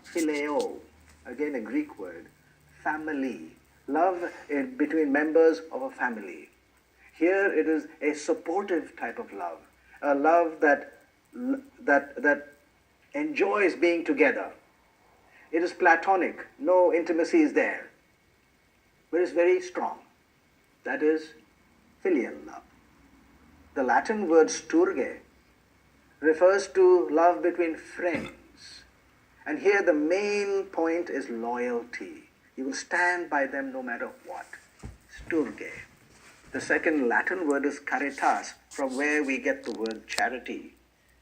phileo, again a Greek word, family, love between members of a family. Here it is a supportive type of love, a love that enjoys being together. It is platonic, no intimacy is there, but it's very strong. That is filial love. The Latin word sturge refers to love between friends. And here the main point is loyalty. You will stand by them no matter what. Sturge. The second Latin word is caritas, from where we get the word charity.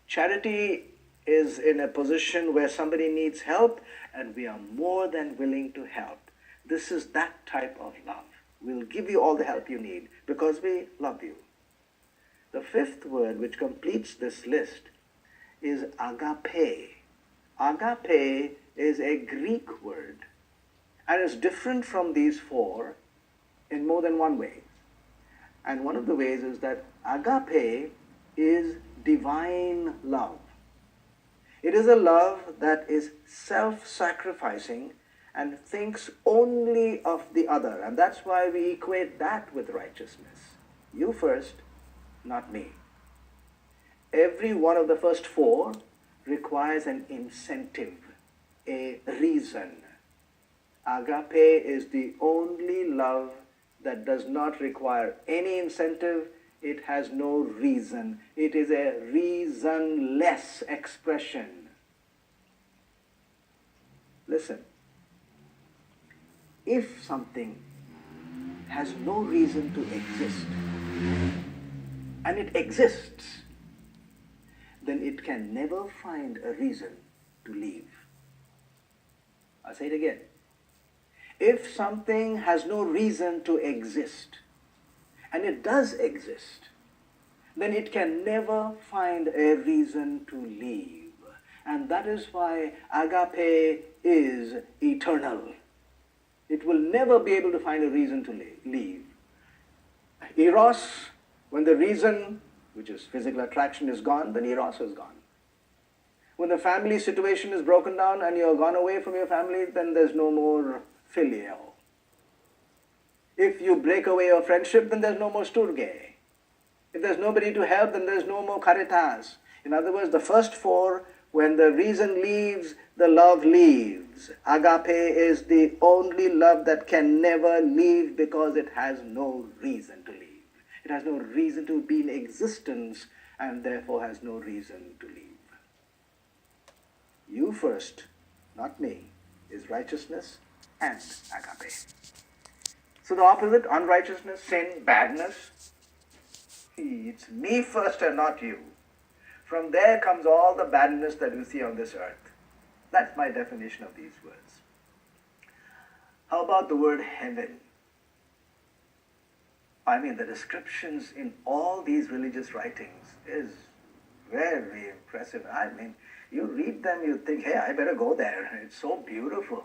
Charity is in a position where somebody needs help and we are more than willing to help. This is that type of love. We'll give you all the help you need because we love you. The fifth word which completes this list is agape. Agape is a Greek word and is different from these four in more than one way. And one of the ways is that agape is divine love. It is a love that is self-sacrificing and thinks only of the other. And that's why we equate that with righteousness. You first, not me. Every one of the first four requires an incentive, a reason. Agape is the only love that does not require any incentive. It has no reason. It is a reasonless expression. Listen, if something has no reason to exist, and it exists, then it can never find a reason to leave. I'll say it again. If something has no reason to exist, and it does exist, then it can never find a reason to leave. And that is why agape is eternal. It will never be able to find a reason to leave. Eros, when the reason, which is physical attraction, is gone, then eros is gone. When the family situation is broken down and you're gone away from your family, then there's no more filio. If you break away your friendship, then there's no more sturge. If there's nobody to help, then there's no more caritas. In other words, the first four, when the reason leaves, the love leaves. Agape is the only love that can never leave because it has no reason to leave. It has no reason to be in existence and therefore has no reason to leave. You first, not me, is righteousness and agape. So the opposite, unrighteousness, sin, badness, it's me first and not you. From there comes all the badness that you see on this earth. That's my definition of these words. How about the word heaven? I mean, the descriptions in all these religious writings is very impressive. I mean, you read them, you think, hey, I better go there. It's so beautiful.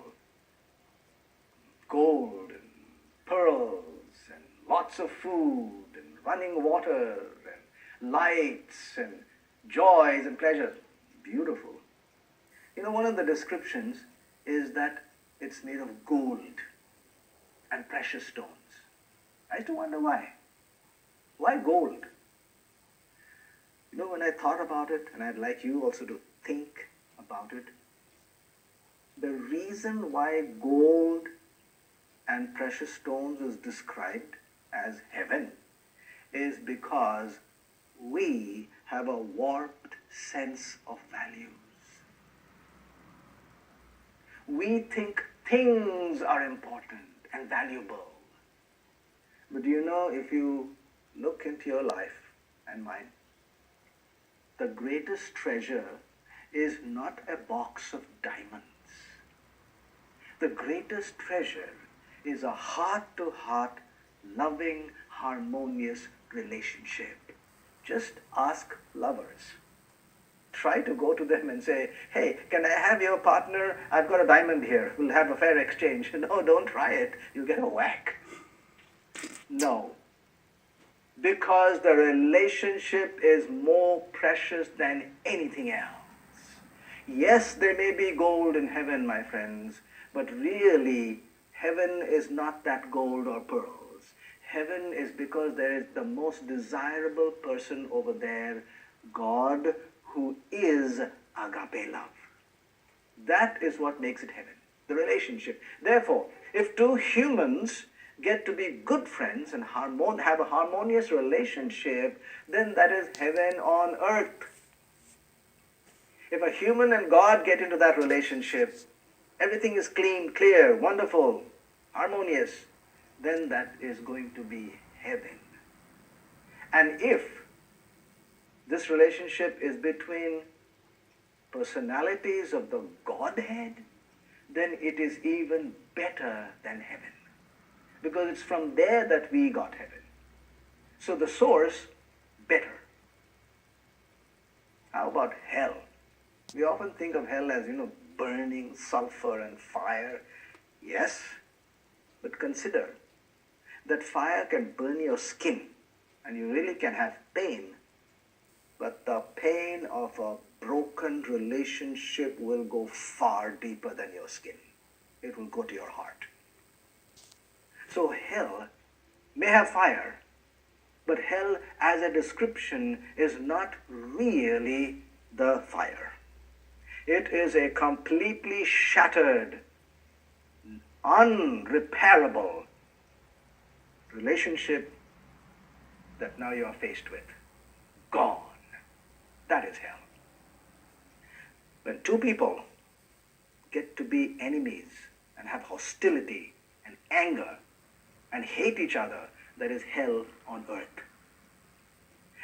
Gold and pearls and lots of food and running water and lights and joys and pleasures. Beautiful. You know, one of the descriptions is that it's made of gold and precious stones. I used to wonder why. Why gold? You know, when I thought about it, and I'd like you also to think about it, the reason why gold and precious stones is described as heaven is because we have a warped sense of values. We think things are important and valuable. But do you know, if you look into your life and mine, the greatest treasure is not a box of diamonds. The greatest treasure is a heart-to-heart, loving, harmonious relationship. Just ask lovers. Try to go to them and say, hey, can I have your partner? I've got a diamond here. We'll have a fair exchange. No, don't try it. You'll get a whack. No. Because the relationship is more precious than anything else. Yes, there may be gold in heaven, my friends, but really, heaven is not that gold or pearls. Heaven is because there is the most desirable person over there, God, who is agape love. That is what makes it heaven, the relationship. Therefore, if two humans get to be good friends and have a harmonious relationship, then that is heaven on earth. If a human and God get into that relationship, everything is clean, clear, wonderful, harmonious, then that is going to be heaven. And if this relationship is between personalities of the Godhead, then it is even better than heaven. Because it's from there that we got heaven. So the source, better. How about hell? We often think of hell as, burning sulfur and fire. Yes, but consider that fire can burn your skin and you really can have pain. But the pain of a broken relationship will go far deeper than your skin. It will go to your heart. So hell may have fire, but hell as a description is not really the fire. It is a completely shattered, unrepairable relationship that now you are faced with. Gone. That is hell. When two people get to be enemies and have hostility and anger and hate each other, that is hell on earth.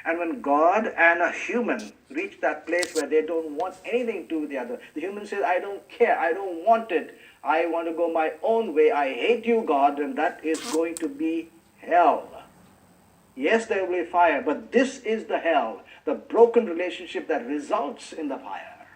And when God and a human reach that place where they don't want anything to do with the other, the human says, I don't care, I don't want it, I want to go my own way, I hate you, God, and that is going to be hell. Yes, there will be fire, but this is the hell, the broken relationship that results in the fire.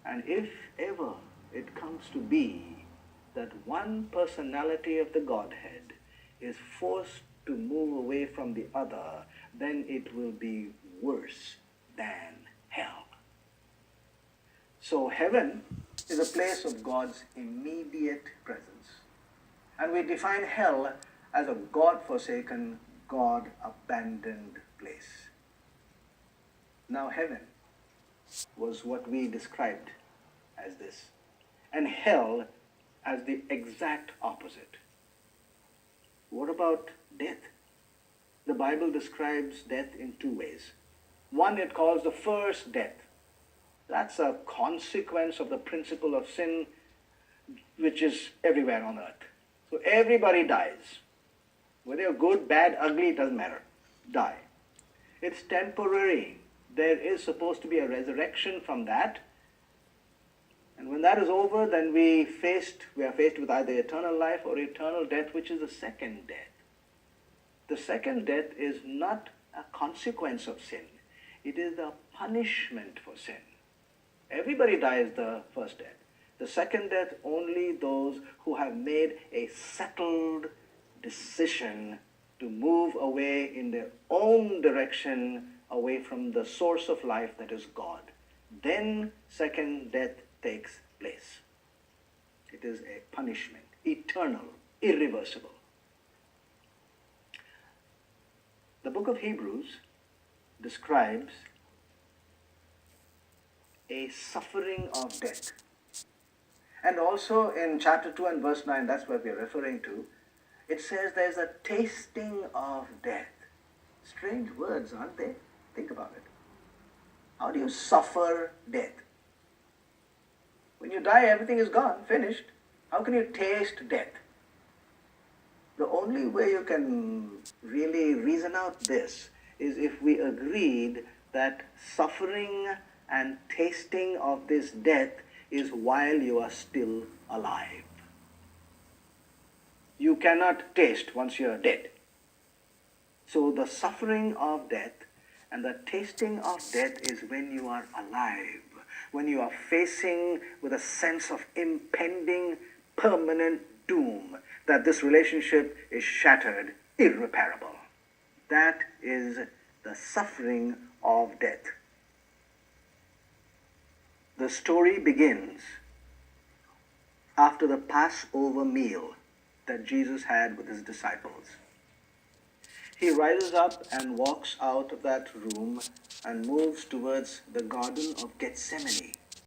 And if ever it comes to be that one personality of the Godhead is forced to move away from the other, then it will be worse than hell. So heaven is a place of God's immediate presence. And we define hell as a God-forsaken, God-abandoned place. Now heaven was what we described as this, and hell as the exact opposite. What about death? The Bible describes death in two ways. One it calls the first death. That's a consequence of the principle of sin, which is everywhere on earth. So everybody dies. Whether you're good, bad, ugly, it doesn't matter. Die. It's temporary. There is supposed to be a resurrection from that. And when that is over, then we are faced with either eternal life or eternal death, which is the second death. The second death is not a consequence of sin. It is the punishment for sin. Everybody dies the first death. The second death, only those who have made a settled decision to move away in their own direction, away from the source of life that is God. Then second death takes place. It is a punishment, eternal, irreversible. The book of Hebrews describes a suffering of death. And also in chapter 2 and verse 9, that's what we're referring to, it says there's a tasting of death. Strange words, aren't they? Think about it. How do you suffer death? When you die, everything is gone, finished. How can you taste death? The only way you can really reason out this is if we agreed that suffering and tasting of this death is while you are still alive. You cannot taste once you are dead. So the suffering of death and the tasting of death is when you are alive, when you are facing with a sense of impending permanent doom, that this relationship is shattered, irreparable. That is the suffering of death. The story begins after the Passover meal that Jesus had with his disciples. He rises up and walks out of that room and moves towards the Garden of Gethsemane.